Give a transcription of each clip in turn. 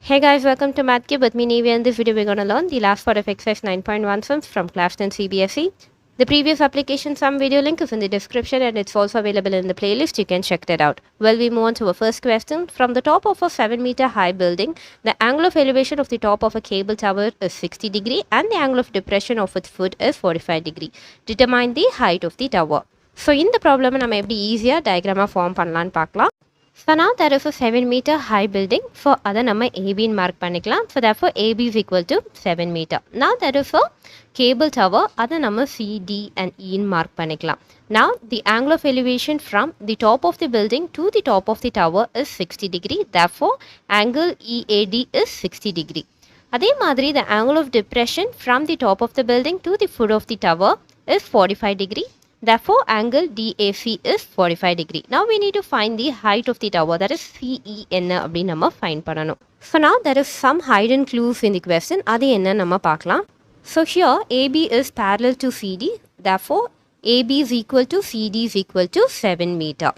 Hey guys, welcome to Math Cube with me Nivya. In this video, we're going to learn the last part of exercise 9.1 sums from class 10 CBSE. The previous application sum video link is in the description and it's also available in the playlist. You can check that out. Well, we move on to our first question. From the top of a 7-meter high building, the angle of elevation of the top of a cable tower is 60 degree and the angle of depression of its foot is 45 degree. Determine the height of the tower. So, in the problem, நம்ம எப்படி ஈஸியாக டயக்ராமாக form பண்ணலான்னு பார்க்கலாம். So now there is a 7-meter high building. So அதை நம்ம AB mark பண்ணிக்கலாம். So therefore AB is equal to 7 meter. Now there is a cable tower. அதை நம்ம CD and E mark பண்ணிக்கலாம். Now the angle of elevation from the top of the building to the top of the tower is 60 degree. Therefore angle EAD is 60 degree. அதே மாதிரி the angle of depression from the top of the building to the foot of the tower is 45 degree. Therefore, angle DAC is 45 degree. Now, we need to find the height of the tower, that is CE enna appdi nama find pananum. So, now there is some hidden clues in the question. Adi enna nama paakalam. So, here AB is parallel to CD. Therefore, AB is equal to CD is equal to 7 meter.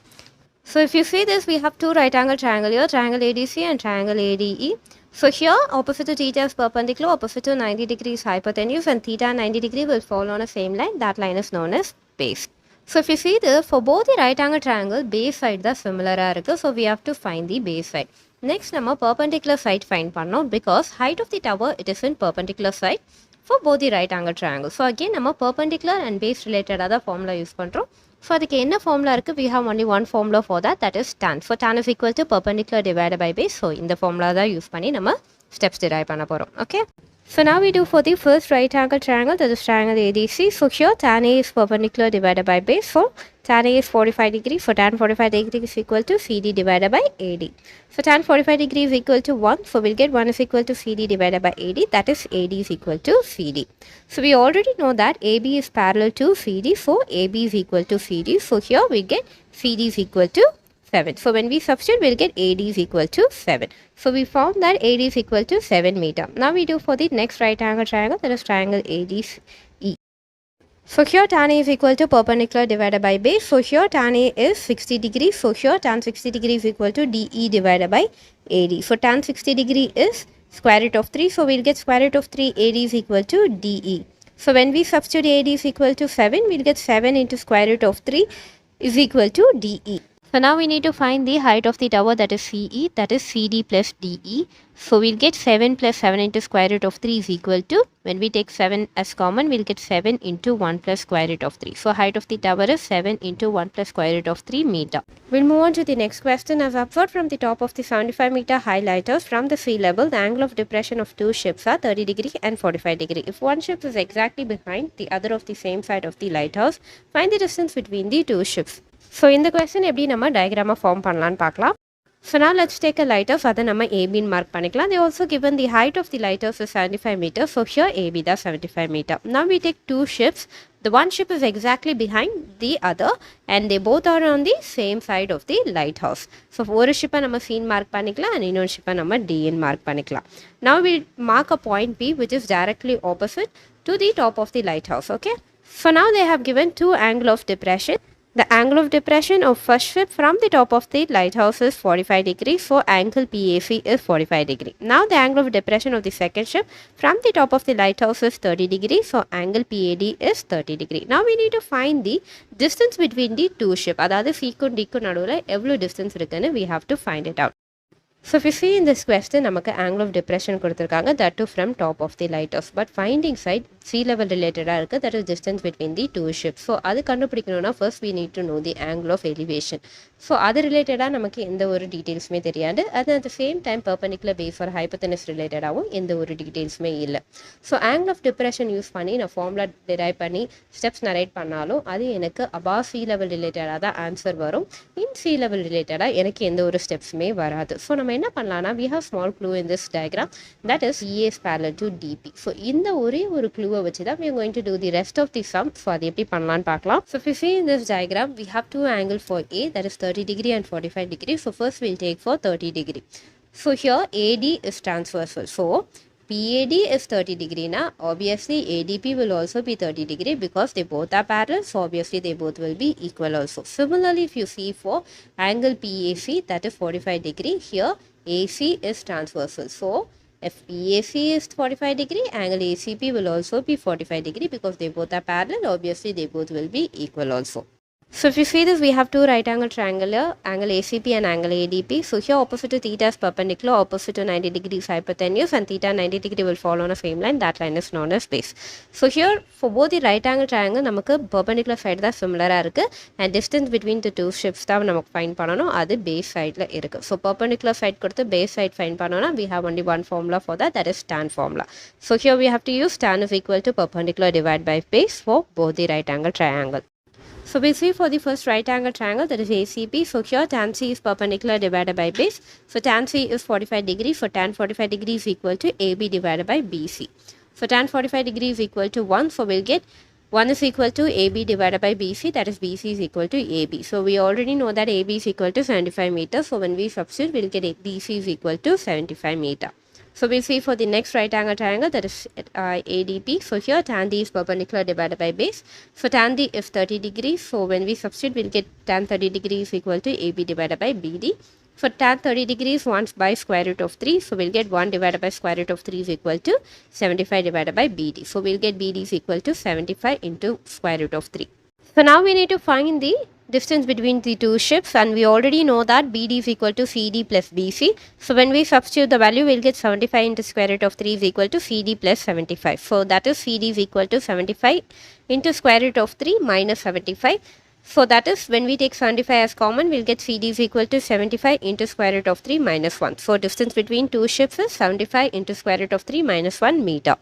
So, if you see this, we have two right angle triangle here, triangle ADC and triangle ADE. So, here opposite to theta is perpendicular, opposite to 90 degrees hypotenuse, and theta 90 degree will fall on a same line. That line is known as base. So if you see this, for both the right angle triangle, base side is similar. So we have to find the base side. Next, we perpendicular side find pannom because height of the tower, it is in perpendicular side for both the right angle triangle. So again, we perpendicular and base related other formula use pannrom. So adukku enna formula irukku, we have only one formula for that, that is tan. So tan is equal to perpendicular divided by base. So in the formula da use panni nama steps derive panna porom. Okay. So now we do for the first right angle triangle, that is triangle ADC. So here tan A is perpendicular divided by base. So tan A is 45 degree. So tan 45 degree is equal to CD divided by AD. So tan 45 degree is equal to 1. So we'll get 1 is equal to CD divided by AD. That is AD is equal to CD. So we already know that AB is parallel to CD. So AB is equal to CD. So here we get CD is equal to 7. So when we substitute, we'll get AD is equal to 7. So we found that AD is equal to 7 meter. Now we do for the next right angle triangle, that is triangle ADE. So here tan A is equal to perpendicular divided by base. So here tan A is 60 degrees. So here tan 60 degree is equal to DE divided by AD. So tan 60 degree is square root of 3. So we'll get square root of 3, AD is equal to DE. So when we substitute AD is equal to 7, we'll get 7 into square root of 3 is equal to DE. So now we need to find the height of the tower, that is CE, that is CD plus DE. So we'll get 7 plus 7 into square root of 3 is equal to, when we take 7 as common, we'll get 7 into 1 plus square root of 3. So height of the tower is 7 into 1 plus square root of 3 meter. We'll move on to the next question. As upward from the top of the 75 meter high lighthouse from the sea level, the angle of depression of two ships are 30 degree and 45 degree. If one ship is exactly behind the other of the same side of the lighthouse, find the distance between the two ships. So in the question, எப்படி நம்ம diagram form பண்ணலான்னு பார்க்கலாம். So now let's take a lighthouse. அதை நம்ம AB mark பண்ணிக்கலாம். They also given the height of the lighthouse is 75 meters. So here AB is 75 meter. Now we take two ships. The one ship is exactly behind the other and they both are on the same side of the lighthouse. So ஒரு ship நம்ம C mark பண்ணிக்கலாம் and இன்னொரு ship நம்ம D mark பண்ணிக்கலாம். Now we mark a point P which is directly opposite to the top of the lighthouse. Okay. So now they have given two angle of depression. The angle of depression of first ship from the top of the lighthouse is 45 degrees. So angle PAC is 45 degree. Now the angle of depression of the second ship from the top of the lighthouse is 30 degrees. So angle PAD is 30 degree. Now we need to find the distance between the two ships. அதாவது C-க்கும் D-க்கும் நடுவுல எவ்வளவு distance இருக்குன்னு we have to find it out. So if you see in this question, நமக்கு angle of depression கொடுத்திருக்காங்க, that too from top of the lighthouse. But finding side sea level related இருக்கு, that is distance between the two ships. So அது கண்டுபிடிக்கணும்னா first we need to know the angle of elevation. So அது related நமக்கு எந்த ஒரு detailsமே தெரியாது. அது at the same time perpendicular base or hypotenuse related ஆவும் எந்த ஒரு detailsமே இல்லை. So angle of depression use பண்ணி நான் formula derive பண்ணி steps narrate பண்ணாலும் அது எனக்கு above sea level related தான் answer வரும். In sea level related எனக்கு எந்த ஒரு stepsமே வராது. So நம்ம என்ன பண்ணலாம்னா, we have small clue in this diagram, that is EA is parallel to DP. So இந்த ஒரே ஒரு clue வச்சு தான் we are going to do the rest of the sum. So அது எப்படி பண்ணலாம்னு பார்க்கலாம். So if you see in this diagram, we have two angles for A, that is 30 degree and 45 degree. So first we'll take for 30 degree. So here AD is transversal. So PAD is 30 degree now. Obviously ADP will also be 30 degree because they both are parallel. So obviously they both will be equal also. Similarly, if you see for angle PAC, that is 45 degree, here AC is transversal. So if BAC is 45 degree, angle ACP will also be 45 degree because they both are parallel. Obviously, they both will be equal also. So if you see this, we have two right angle triangle here, angle ACP and angle ADP. So here opposite to theta is perpendicular, opposite to 90 degrees hypotenuse, and theta 90 degree will fall on a same line. That line is known as base. So here for both the right angle triangle, நமக்கு perpendicular side தான் similar இருக்கு, and distance between the two shapes தான் நமக்கு find பண்ணனும், அது base sideல இருக்கு. So perpendicular side கொடுத்து base side find பண்ணனும்னா we have only one formula for that, that is tan formula. So here we have to use tan is equal to perpendicular divided by base for both the right angle triangle. So basically for the first right angle triangle, that is ACP, so here tan C is perpendicular divided by base. So tan C is 45 degree, so tan 45 degree is equal to AB divided by BC. So tan 45 degree is equal to 1, so we'll get 1 is equal to AB divided by BC, that is BC is equal to AB. So we already know that AB is equal to 75 meters, so when we substitute, we'll get BC is equal to 75 meter. So we'll see for the next right angle triangle, that is ADP. So here tan D is perpendicular divided by base. So tan D is 30 degrees. So when we substitute, we'll get tan 30 degrees equal to AB divided by BD. For tan 30 degrees, 1 by square root of 3. So we'll get 1 divided by square root of 3 is equal to 75 divided by BD. So we'll get BD is equal to 75 into square root of 3. So now we need to find the distance between the two shapes, and we already know that BD is equal to CD plus BC. So when we substitute the value, we'll get 75 into square root of 3 is equal to CD plus 75. So that is CD is equal to 75 into square root of 3 minus 75. So that is when we take 75 as common, we'll get CD is equal to 75 into square root of 3 minus 1. So distance between two shapes is 75 into square root of 3 minus 1 meter.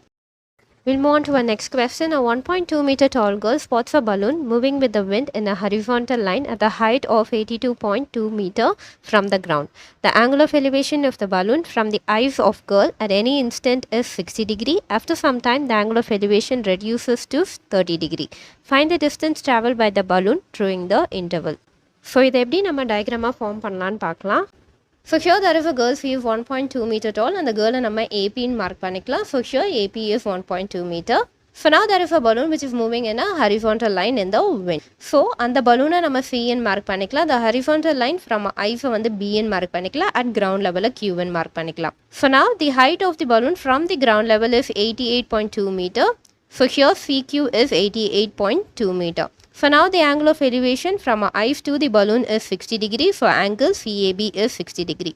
We'll move on to our next question. A 1.2 meter tall girl spots a balloon moving with the wind in a horizontal line at the height of 82.2 meter from the ground. The angle of elevation of the balloon from the eyes of girl at any instant is 60 degree. After some time, the angle of elevation reduces to 30 degree. Find the distance traveled by the balloon during the interval. So இதை எப்படி நம்ம டயக்ராமா form பண்ணலான்னு பார்க்கலாம். So here there is a girl, she is 1.2 meter tall, and the girl நம்ம AP in mark பண்ணிக்கலாம். So here AP is 1.2 meter. So now there is a balloon which is moving in a horizontal line in the wind. So அந்த balloon நம்ம C in mark பண்ணிக்கலாம். The horizontal line from I வந்து B in mark பண்ணிக்கலாம். At ground level Q in mark பண்ணிக்கலாம். So now the height of the balloon from the ground level is 88.2 meter. So here CQ is 88.2 meter. So now the angle of elevation from eyes to the balloon is 60 degree. So angle CAB is 60 degree.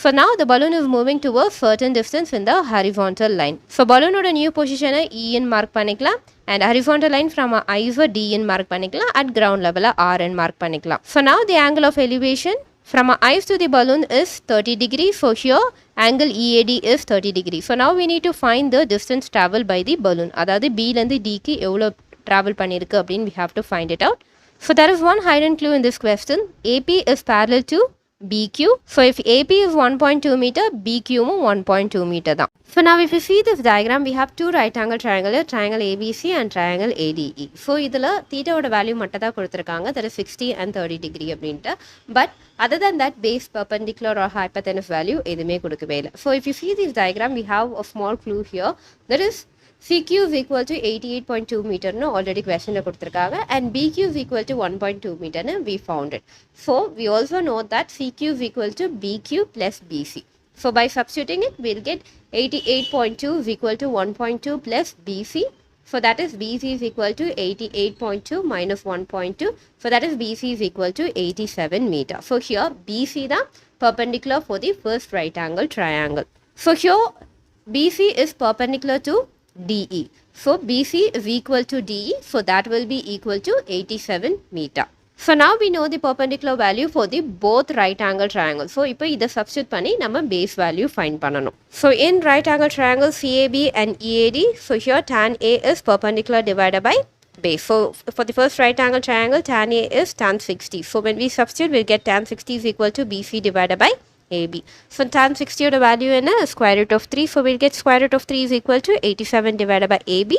So now the balloon is moving towards certain distance in the horizontal line. So balloon oda new position E in mark பண்ணிக்கலாம், and horizontal line from eyes D in mark பண்ணிக்கலாம், at ground level R in mark பண்ணிக்கலாம். So now the angle of elevation from eyes to the balloon is 30 degree. So here angle EAD is 30 degree. So now we need to find the distance traveled by the balloon. அதாவது B ல இருந்து D க்கு எவ்வளவு travel பண்ணிருக்கு அப்படினு we have to find it out. So there is one hidden clue in this question. AP is parallel to BQ. So if AP is 1.2 meter, BQ 1.2 meter தான். So now if you see this diagram, we have two right angle triangle, triangle ABC and triangle ADE. So இதில் theta ஓட value மட்டும் தான் கொடுத்திருக்காங்க, that is 60 and 30 degree அப்படின்ட்டு. But other than that, base, perpendicular or hypotenuse value எதுவுமே கொடுக்கவே இல்லை. So if you see this diagram, we have a small clue here. That is CQ is equal to 88.2 meter no already question la kuduthirukanga, and BQ is equal to 1.2 meter no we found it. So we also know that CQ is equal to BQ plus BC. So by substituting it, we'll get 88.2 is equal to 1.2 plus BC. So that is BC is equal to 88.2 minus 1.2. So that is BC is equal to 87 meter. So here BC the perpendicular for the first right angle triangle. So here BC is perpendicular to DE. So BC is equal to DE. So that will be equal to 87 meter. So now we know the perpendicular value for the both right angle triangles. So இப்போ இதை substitute பண்ணி நம்ம base value find பண்ணணும். So in right angle triangle CAB and EAD, so here tan A is perpendicular divided by base. So for the first right angle triangle, tan A is tan 60. So when we substitute, we'll get tan 60 is equal to BC divided by AB. So tan 60 oda value என்ன square root of 3. So we'll get square root of 3 is equal to 87 divided by AB.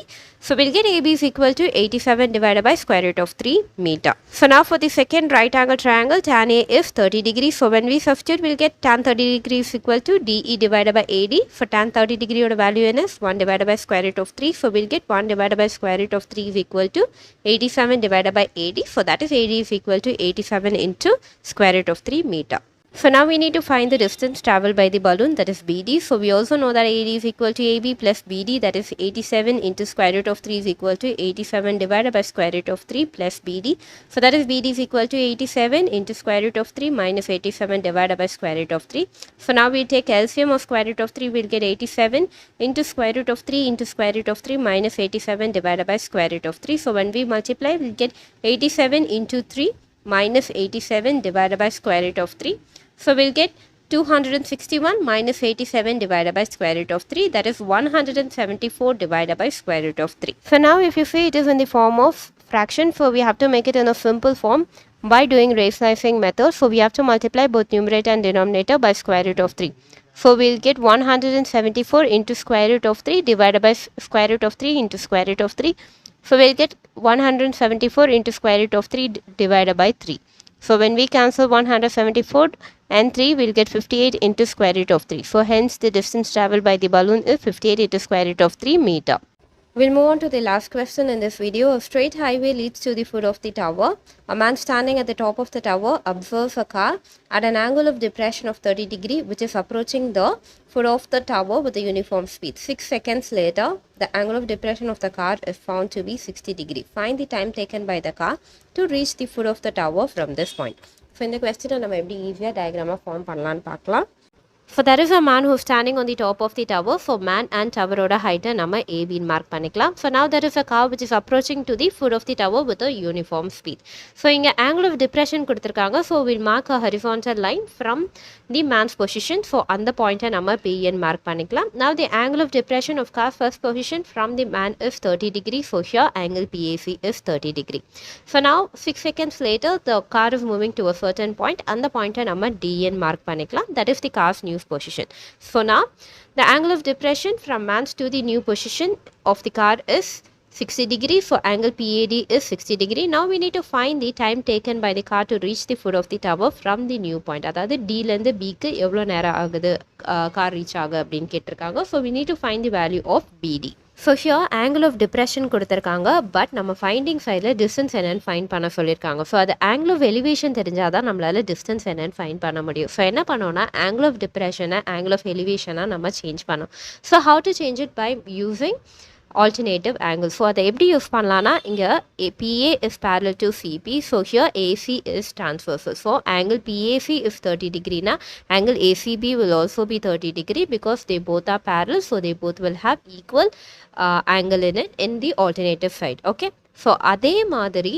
So we'll get AB is equal to 87 divided by square root of 3 meter. So now for the second right angle triangle, tan A is 30 degrees. So when we substitute, we'll get tan 30 degrees is equal to DE divided by AD. For tan 30 degree oda value is 1 divided by square root of 3. So we'll get 1 divided by square root of 3 is equal to 87 divided by AD. So that is AD is equal to 87 into square root of 3 meter. So now we need to find the distance traveled by the balloon, that is BD. So we also know that AD is equal to AB plus BD, that is 87 into square root of 3 is equal to 87 divided by square root of 3 plus BD. So that is BD is equal to 87 into square root of 3 minus 87 divided by square root of 3. So now we take LCM of square root of 3, we'll get 87 into square root of 3 into square root of 3 minus 87 divided by square root of 3. So when we multiply, we'll get 87 into 3 minus 87 divided by square root of 3. So we'll get 261 minus 87 divided by square root of 3, that is 174 divided by square root of 3. So now if you see it is in the form of fraction, so we have to make it in a simple form by doing rationalizing method. So we have to multiply both numerator and denominator by square root of 3. So we'll get 174 into square root of 3 divided by square root of 3 into square root of 3. So we'll get 174 into square root of 3 divided by 3. So when we cancel 174 and 3, we'll get 58 into square root of 3. So hence the distance traveled by the balloon is 58 into square root of 3 meter. We'll move on to the last question in this video. A straight highway leads to the foot of the tower. A man standing at the top of the tower observes a car at an angle of depression of 30 degree which is approaching the foot of the tower with a uniform speed. 6 seconds later, the angle of depression of the car is found to be 60 degree. Find the time taken by the car to reach the foot of the tower from this point. So in the question, நம்ம எப்படி ஈஸியாக டயக்ராமாக form பண்ணலான்னு பார்க்கலாம். So there is a man who's standing on the top of the tower. So man and tower oda height நம்ம AB mark பண்ணிக்கலாம். So now there is a car which is approaching to the foot of the tower with a uniform speed. So இங்க angle of depression கொடுத்திருக்காங்க. So we'll mark a horizontal line from the man's position. So அந்த point நம்ம PN mark பண்ணிக்கலாம். Now the angle of depression of car's first position from the man is 30 degree. So here angle PAC is 30 degree. So now 6 seconds later the car is moving to a certain point. அந்த point நம்ம DN mark பண்ணிக்கலாம். That is the car's new position. So now the angle of depression from man's to the new position of the car is 60 degree. So angle PAD is 60 degree. Now we need to find the time taken by the car to reach the foot of the tower from the new point. அதாவது D ல இருந்து B க்கு எவ்வளவு நேரம் ஆகுது car reach ஆக அப்படின்னு கேட்டிருக்காங்க. So we need to find the value of BD. So here angle of depression கொடுத்திருக்காங்க, பட் நம்ம ஃபைண்டிங் சைடில் டிஸ்டன்ஸ் என்னன்னு ஃபைண்ட் பண்ண சொல்லியிருக்காங்க. ஸோ அது angle of elevation தெரிஞ்சால் தான் நம்மளால் டிஸ்டன்ஸ் என்னன்னு ஃபைண்ட் பண்ண முடியும். ஸோ என்ன பண்ணோன்னா angle of depression angle of elevation நம்ம சேஞ்ச் பண்ணோம். So how to change it by using alternative angle. So அதை எப்படி யூஸ் பண்ணலான்னா இங்கே PA is parallel to CP. So here AC is transversal. So angle PAC is 30 degree. Na angle ACB will also be 30 degree because they both are parallel. So they both will have equal angle in it in the alternative side. Okay. So அதே மாதிரி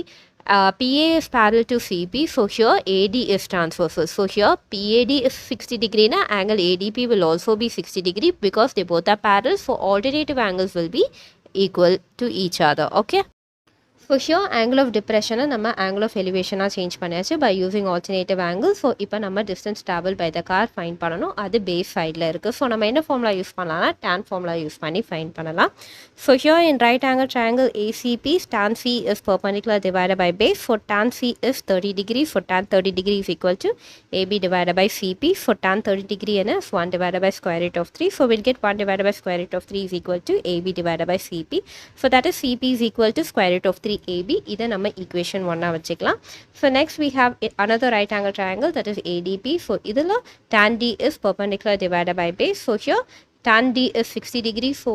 PA is parallel to CP. So here AD is transversal. So here PAD is 60 degree. Na angle ADP will also be 60 degree because they both are parallel. So alternative angles will be equal to each other. Okay. So here angle of depression நம்ம angle of elevation change பண்ணியாச்சு by using alternative angle. So இப்போ நம்ம distance traveled by the car find பண்ணணும். அது base sideல இருக்கு. So நம்ம என்ன formula use பண்ணலாம்னா tan formula யூஸ் பண்ணி find பண்ணலாம். So here in right angle triangle ACP, tan C is perpendicular divided by base. So tan C is 30 degree. So tan 30 degree is equal to AB divided by CP. So tan 30 degree is 1 divided by square root of 3. So we'll get 1 divided by square root of 3 is equal to AB divided by CP. So that is CP is equal to square root of 3 AB. இதை நம்ம equation 1 வச்சுக்கலாம். So next we have another right angle triangle, that is ADP. So இதில் tan D is perpendicular divided by base. So here tan D is 60 degree. So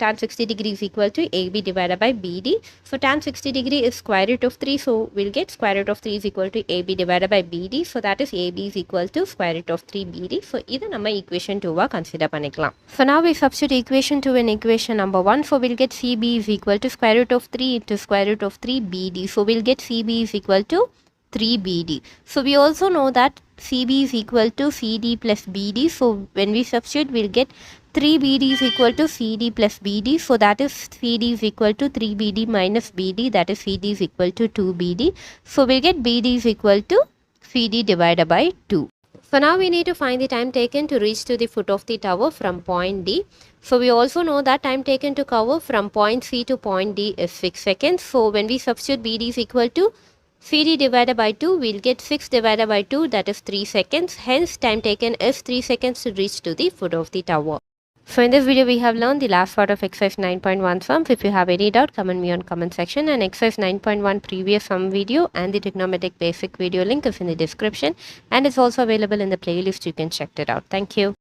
tan 60 degree is equal to AB divided by BD. So tan 60 degree is square root of 3. So we'll get square root of 3 is equal to AB divided by BD. So that is AB is equal to square root of 3 BD. So இதை நம்ம equation 2 consider பண்ணிக்கலாம். So now we substitute equation 2 in equation number 1. So we'll get CB is equal to square root of 3 into square root of 3 BD. So we'll get CB is equal to 3 BD. So we also know that CB is equal to CD plus BD. So when we substitute, we'll get 3 BD is equal to CD plus BD. So that is CD is equal to 3 BD minus BD. That is CD is equal to 2 BD. So we'll get BD is equal to CD divided by 2. So now we need to find the time taken to reach to the foot of the tower from point D. So we also know that time taken to cover from point C to point D is 6 seconds. So when we substitute BD is equal to CD divided by 2, we'll get 6 divided by 2, that is 3 seconds. Hence time taken is 3 seconds to reach to the foot of the tower. So in this video we have learned the last part of exercise 9.1 sums. If you have any doubt, comment me on comment section, and exercise 9.1 previous sum video and the trigonometric basic video link is in the description, and it's also available in the playlist. You can check it out. Thank you.